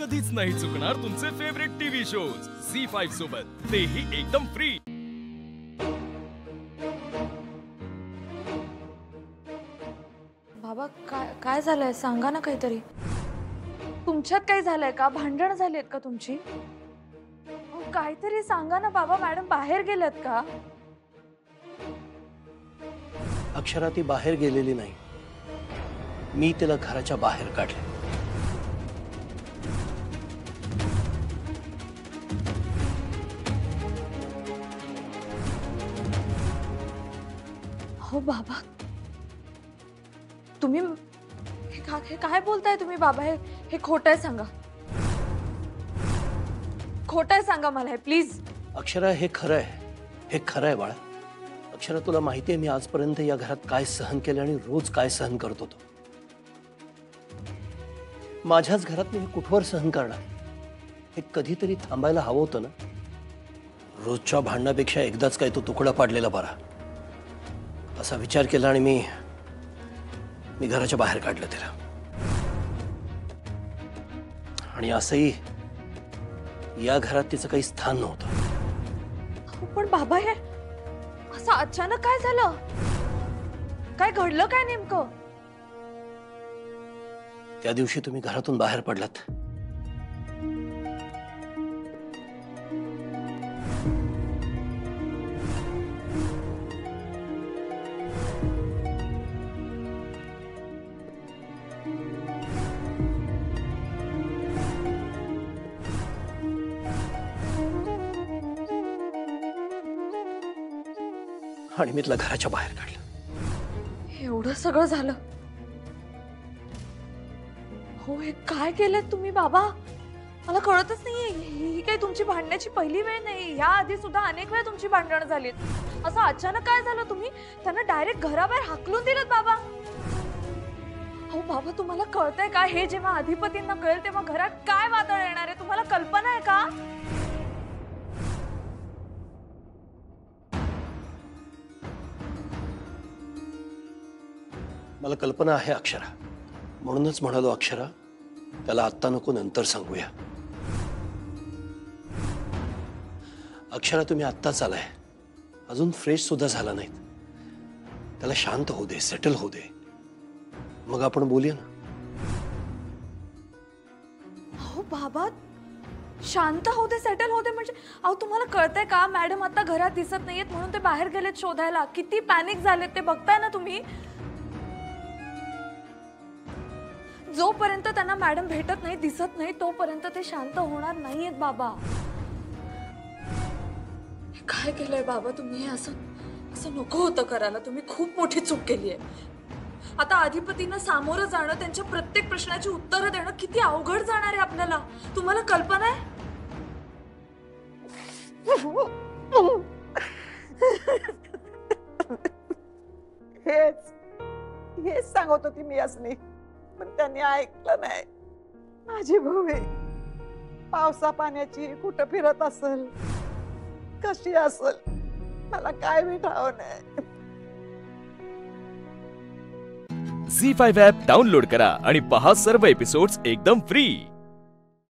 कधीच नाही चुकणार तुमचे फेवरेट टीव्ही शोज झी5 सोबत, तेही एकदम फ्री। बाबा काय झालंय सांगा ना काहीतरी। तुमच्यात काही झालंय का? भांडण झालीत का तुमची? काहीतरी सांगा ना बाबा। मॅडम बाहेर गेल्यात का? अक्षरा ती बाहेर गेलेली नाही, मी तिला घराच्या बाहेर काढले। हो बाबा, तुम्ही हे काय बोलताय तुम्ही बाबा? हे खोटं आहे, सांगा। खोटं आहे, सांगा मला हे प्लीज। अक्षरा हे खरं आहे, हे खरं आहे बाळा। अक्षरा तुला माहिती आहे मी आजपर्यंत या घरात काय सहन केलं आणि रोज काय सहन करत होतो। माझ्याच घरात मी कुठवर सहन करणार? हे कधीतरी थांबायला हवं होतं ना। रोजच्या भांडणापेक्षा एकदाच काय तो तुकडा पाडलेला बरा, असा विचार केला आणि मी घराच्या बाहेर काढलं तिला। आणि असंही या घरात तिचं काही स्थान नव्हतं। पण बाबा हे असं अचानक काय झालं? काय घडलं काय नेमकं? त्या दिवशी तुम्ही घरातून बाहेर पडलात, आणि मी तिला घराच्या बाहेर काढलं। एवढं सगळं झालं? हो, हे काय केलं तुम्ही बाबा? मला कळतच नाहीये। ही काही तुमची भांडण्याची पहिली वेळ नाही, या आधी सुद्धा अनेक वेळा तुमची भांडणं झालीत। असं अचानक काय झालं? तुम्ही त्यांना डायरेक्ट घराबाहेर हाकलून दिलं बाबा? हो बाबा, तुम्हाला कळतंय का? हे जेव्हा अधिपतींना कळेल तेव्हा घरात काय वादळ येणार आहे, तुम्हाला कल्पना आहे का? मला कल्पना आहे अक्षरा, म्हणूनच म्हणालो अक्षरा त्याला आत्ता नको, नंतर सांगूया। अक्षरा तुम्ही आत्ताच आलाय, अजून फ्रेश सुद्धा झाला नाहीत। त्याला शांत होऊ दे, सेटल होऊ दे, मग आपण बोलूया ना। हो बाबा, शांत होऊ दे, सेटल होऊ दे म्हणजे? अहो तुम्हाला कळतंय का? मॅडम आता घरात दिसत नाहीयेत म्हणून ते बाहेर गेलेत शोधायला। किती पॅनिक झालेत ते बघताय ना तुम्ही। जोपर्यंत त्यांना मॅडम भेटत नाही, दिसत नाही, तोपर्यंत ते शांत होणार नाहीयेत बाबा। हे काय केलंय बाबा तुम्ही? असं नको होतं करायला। तुम्ही खूप मोठी चूक केली आहे। आता अधिपतींना सामोरं जाणं, त्यांच्या प्रत्येक प्रश्नाची उत्तरं देणं किती अवघड जाणार आहे आपल्याला, तुम्हाला कल्पना आहे? हेच सांगत होती मी असली, पण त्यांनी ऐकलं नाही। माझी भाऊ पावसा पाण्याची कुठं फिरत असेल, कशी असेल, मला काय भेटावं नाही। झी5 ॲप डाउनलोड करा आणि पहा सर्व एपिसोड्स एकदम फ्री।